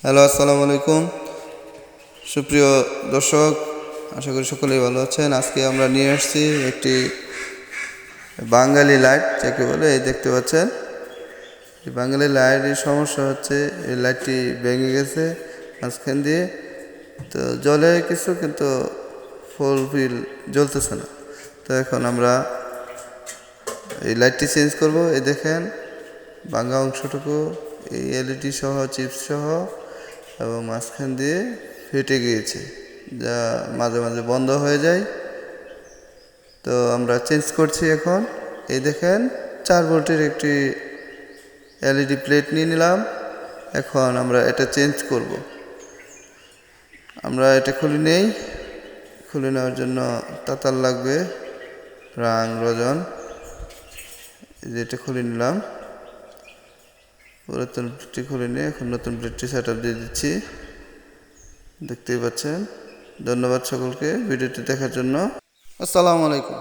Hello, আসসালামু আলাইকুম। সুপ্রিয় দর্শক, আশা করি সকলেই ভালো আছেন। আজকে আমরা নিয়ে আসছি একটি বাঙালি লাইট, যাকে বলে এই দেখতে পাচ্ছেন। এই বাঙালি লাইটের সমস্যা হচ্ছে এই লাইটটি ভেঙে গেছে মাঝখান দিয়ে, তো জ্বলে কিছু, কিন্তু ফুলফিল জ্বলতেছে না। তো এখন আমরা এই লাইটটি চেঞ্জ করব। এই দেখেন ভাঙা অংশটুকু এই এলইডি সহ, চিপস সহ এবং মাঝখান দিয়ে ফেটে গিয়েছে, যা মাঝে মাঝে বন্ধ হয়ে যায়। তো আমরা চেঞ্জ করছি এখন। এই দেখেন 4 ভোল্টের একটি এলইডি প্লেট নিয়ে নিলাম। এখন আমরা এটা চেঞ্জ করব। আমরা এটা খুলে নেই। খুলে নেওয়ার জন্য তাতার লাগবে, রাং রজন। এটা খুলে নিলাম। পুরাতন প্লেটটি খুলে নিয়ে এখন নতুন প্লেটটি সেট আপ দিয়ে দিচ্ছি। দেখতেই পাচ্ছেন। ধন্যবাদ সকলকে ভিডিওটি দেখার জন্য। আসসালামু আলাইকুম।